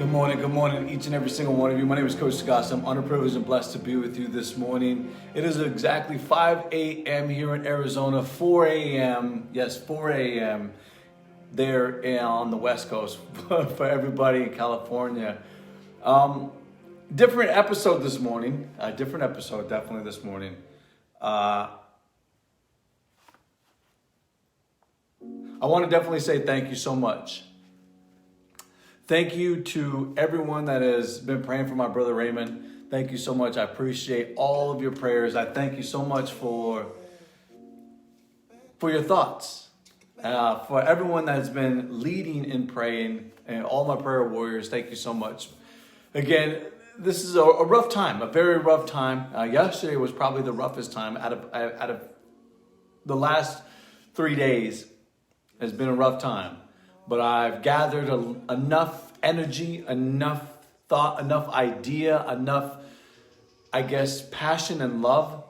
Good morning, each and every single one of you. My name is Coach Scott. I'm honored, privileged, and blessed to be with you this morning. It is exactly 5 a.m. here in Arizona, 4 a.m. Yes, 4 a.m. there on the West Coast for everybody in California. Different episode this morning. Different episode definitely this morning. I want to definitely say thank you so much. Thank you to everyone that has been praying for my brother Raymond. Thank you so much. I appreciate all of your prayers. I thank you so much for your thoughts. For everyone that's been leading in praying, and all my prayer warriors, thank you so much. Again, this is a rough time, a very rough time. Yesterday was probably the roughest time out of the last 3 days. Has been a rough time. But I've gathered enough energy, enough thought, enough idea, enough, passion and love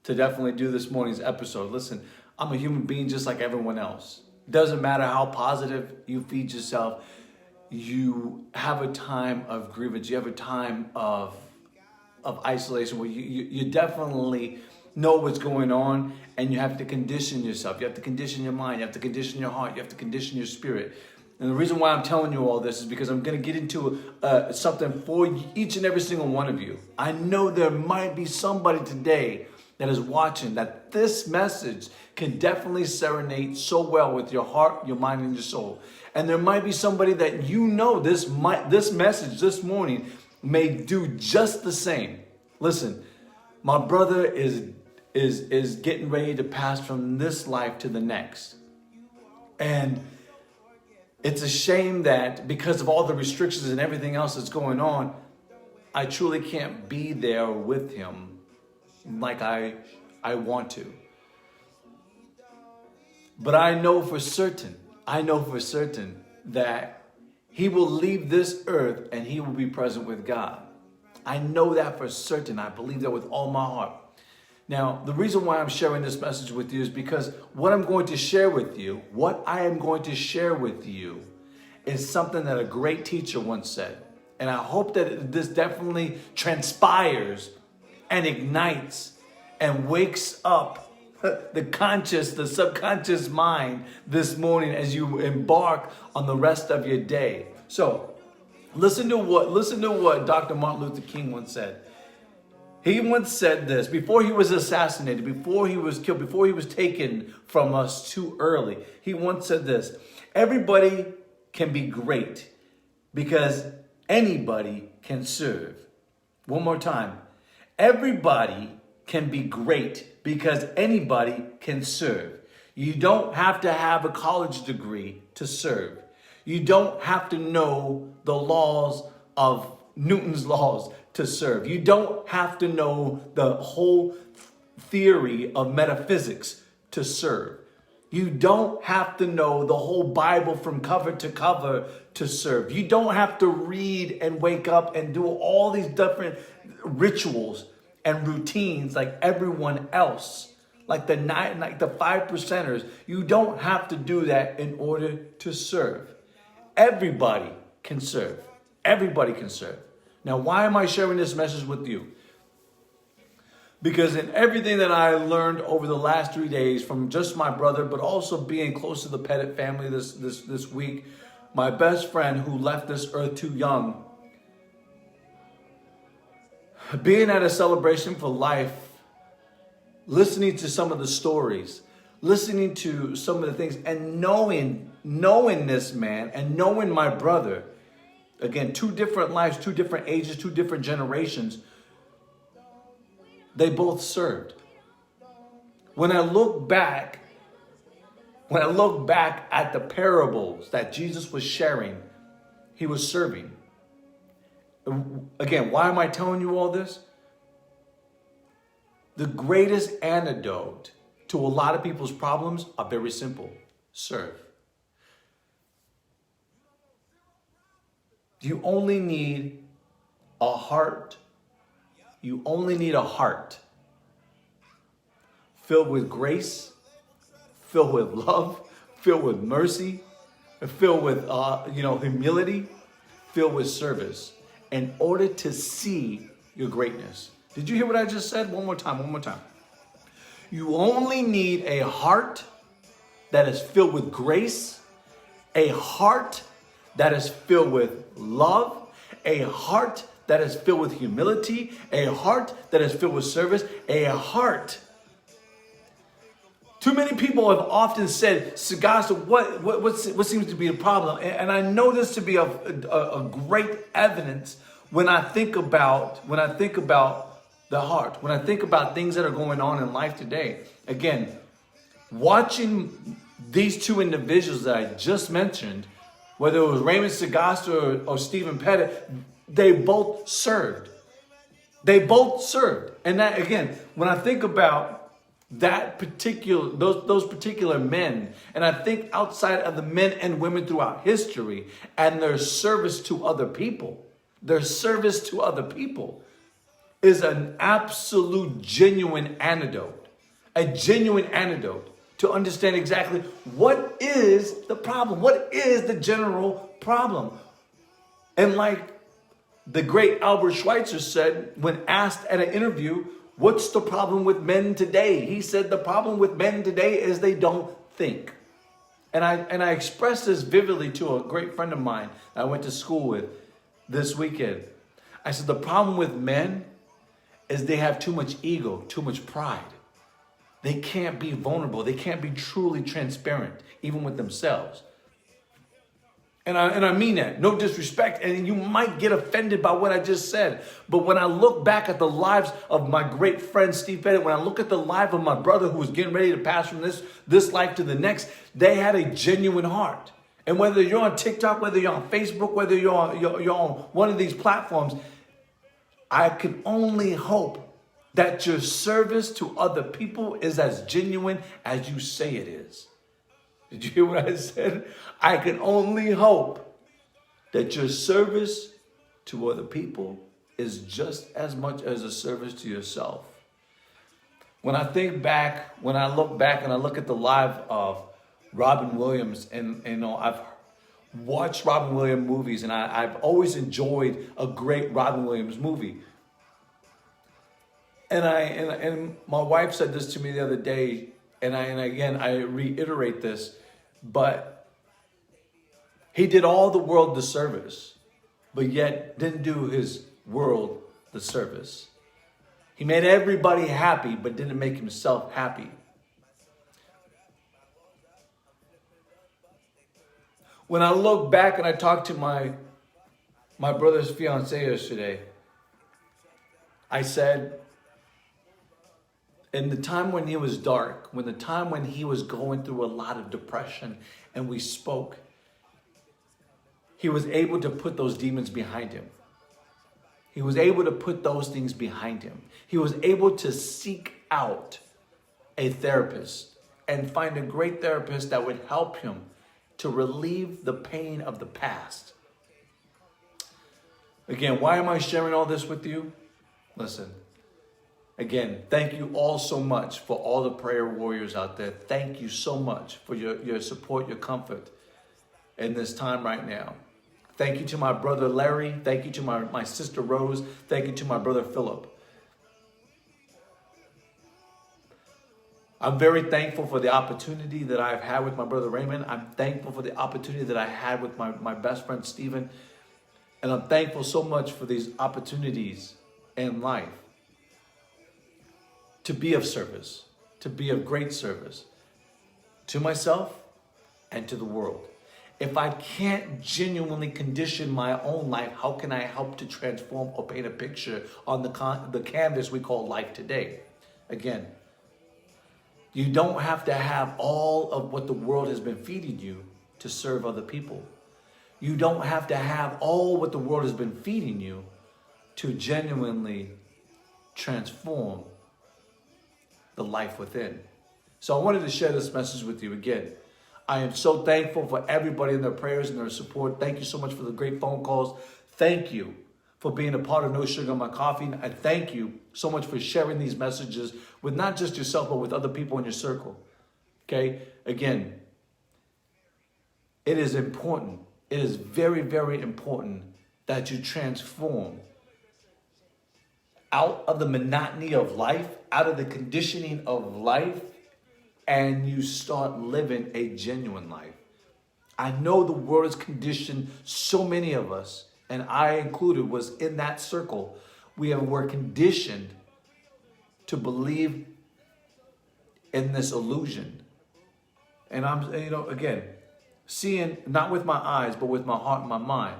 to definitely do this morning's episode. Listen, I'm a human being just like everyone else. Doesn't matter how positive you feed yourself. You have a time of grievance. You have a time of isolation where you definitely know what's going on, and you have to condition yourself. You have to condition your mind. You have to condition your heart. You have to condition your spirit. And the reason why I'm telling you all this is because I'm going to get into something for each and every single one of you. I know there might be somebody today that is watching that this message can definitely serenade so well with your heart, your mind, and your soul. And there might be somebody that this message this morning may do just the same. Listen, my brother is getting ready to pass from this life to the next. And it's a shame that because of all the restrictions and everything else that's going on, I truly can't be there with him like I want to. But I know for certain that he will leave this earth and he will be present with God. I know that for certain. I believe that with all my heart. Now, the reason why I'm sharing this message with you is because what I am going to share with you is something that a great teacher once said. And I hope that this definitely transpires and ignites and wakes up the subconscious mind this morning as you embark on the rest of your day. So, listen to what Dr. Martin Luther King once said. He once said this before he was assassinated, before he was killed, before he was taken from us too early. He once said this: everybody can be great because anybody can serve. One more time. Everybody can be great because anybody can serve. You don't have to have a college degree to serve. You don't have to know the laws of Newton's laws to serve. You don't have to know the whole theory of metaphysics to serve. You don't have to know the whole Bible from cover to cover to serve. You don't have to read and wake up and do all these different rituals and routines like everyone else, like the 5%ers. You don't have to do that in order to serve. Everybody can serve. Everybody can serve. Now, why am I sharing this message with you? Because in everything that I learned over the last 3 days from just my brother, but also being close to the Pettit family this week, my best friend who left this earth too young, being at a celebration for life, listening to some of the stories, listening to some of the things, and knowing this man and knowing my brother, again, 2 different lives, 2 different ages, 2 different generations, they both served. When I look back at the parables that Jesus was sharing, he was serving. Again, why am I telling you all this? The greatest antidote to a lot of people's problems are very simple: serve. You only need a heart. You only need a heart filled with grace, filled with love, filled with mercy, filled with humility, filled with service in order to see your greatness. Did you hear what I just said? One more time, one more time. You only need a heart that is filled with grace, a heart that is filled with love, a heart that is filled with humility, a heart that is filled with service, a heart. Too many people have often said, Sagasta, what seems to be the problem? And I know this to be a great evidence when I think about the heart, when I think about things that are going on in life today. Again, watching these two individuals that I just mentioned, whether it was Raymond Sagasta or Stephen Pettit, they both served. They both served. And that, again, when I think about that particular, those particular men, and I think outside of the men and women throughout history and their service to other people, is an absolute genuine antidote, to understand exactly what is the problem, what is the general problem. And like the great Albert Schweitzer said when asked at an interview, what's the problem with men today? He said the problem with men today is they don't think. And I expressed this vividly to a great friend of mine I went to school with this weekend. I said the problem with men is they have too much ego, too much pride. They can't be vulnerable. They can't be truly transparent, even with themselves. And I mean that, no disrespect, and you might get offended by what I just said. But when I look back at the lives of my great friend Steve Pettit, when I look at the life of my brother who was getting ready to pass from this life to the next, they had a genuine heart. And whether you're on TikTok, whether you're on Facebook, whether you're on one of these platforms, I can only hope that your service to other people is as genuine as you say it is. Did you hear what I said? I can only hope that your service to other people is just as much as a service to yourself. When I think back, when I look back and I look at the life of Robin Williams, and I've watched Robin Williams movies, and I've always enjoyed a great Robin Williams movie. And my wife said this to me the other day, and again I reiterate this, but he did all the world the service, but yet didn't do his world the service. He made everybody happy, but didn't make himself happy. When I look back and I talked to my brother's fiance yesterday, I said, in the time when he was dark, when the time when he was going through a lot of depression and we spoke, he was able to put those demons behind him. He was able to put those things behind him. He was able to seek out a therapist and find a great therapist that would help him to relieve the pain of the past. Again, why am I sharing all this with you? Listen. Again, thank you all so much for all the prayer warriors out there. Thank you so much for your support, your comfort in this time right now. Thank you to my brother Larry. Thank you to my sister Rose. Thank you to my brother Philip. I'm very thankful for the opportunity that I've had with my brother Raymond. I'm thankful for the opportunity that I had with my best friend Stephen. And I'm thankful so much for these opportunities in life. To be of service, to be of great service to myself and to the world. If I can't genuinely condition my own life, how can I help to transform or paint a picture on the canvas we call life today? Again, you don't have to have all of what the world has been feeding you to serve other people. You don't have to have all what the world has been feeding you to genuinely transform the life within. So I wanted to share this message with you again. I am so thankful for everybody and their prayers and their support. Thank you so much for the great phone calls. Thank you for being a part of No Sugar on My Coffee. I thank you so much for sharing these messages with not just yourself, but with other people in your circle. Okay? Again, it is important. It is very, very important that you transform out of the monotony of life, out of the conditioning of life, and you start living a genuine life. I know the world has conditioned so many of us, and I included was in that circle. We're conditioned to believe in this illusion. And I'm, again, seeing not with my eyes, but with my heart and my mind,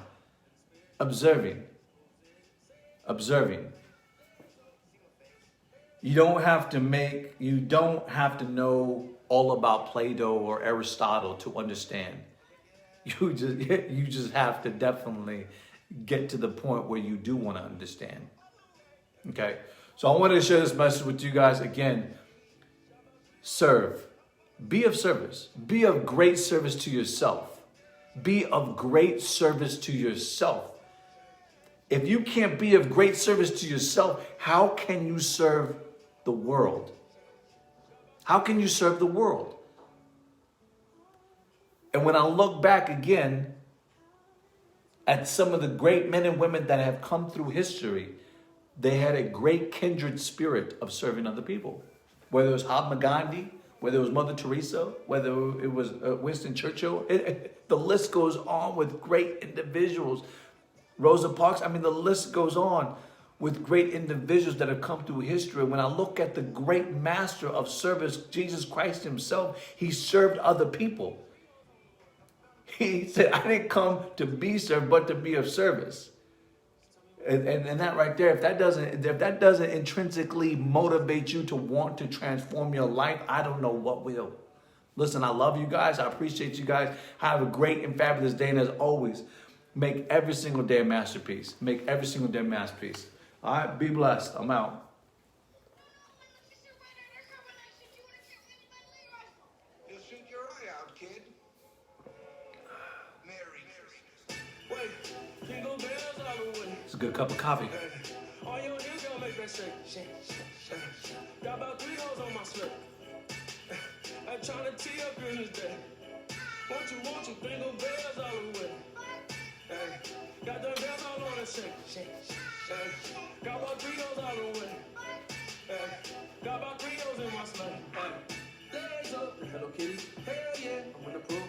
observing. You don't have to know all about Plato or Aristotle to understand. You just have to definitely get to the point where you do want to understand. Okay? So I wanted to share this message with you guys again. Serve. Be of service. Be of great service to yourself. Be of great service to yourself. If you can't be of great service to yourself, how can you serve the world? How can you serve the world? And when I look back again at some of the great men and women that have come through history, they had a great kindred spirit of serving other people. Whether it was Mahatma Gandhi, whether it was Mother Teresa, whether it was Winston Churchill, the list goes on with great individuals. Rosa Parks, the list goes on with great individuals that have come through history. When I look at the great master of service, Jesus Christ himself, he served other people. He said, I didn't come to be served, but to be of service. And that right there, if that doesn't intrinsically motivate you to want to transform your life, I don't know what will. Listen, I love you guys. I appreciate you guys. Have a great and fabulous day. And as always, make every single day a masterpiece. Make every single day a masterpiece. All right, be blessed. I'm out. You'll shoot your eye out, kid. It's a good cup of coffee. All your niggas gonna make that shake. Got about 3 hoes on my slip. I'm trying to tee up in this day. Want you, jingle bells all the way. Got them bells all on the shake. Got about 3 hoes all the way. Got about 3 hoes in my sleigh. Legs up, Hello Kitty. Hell yeah, I'm in the pool.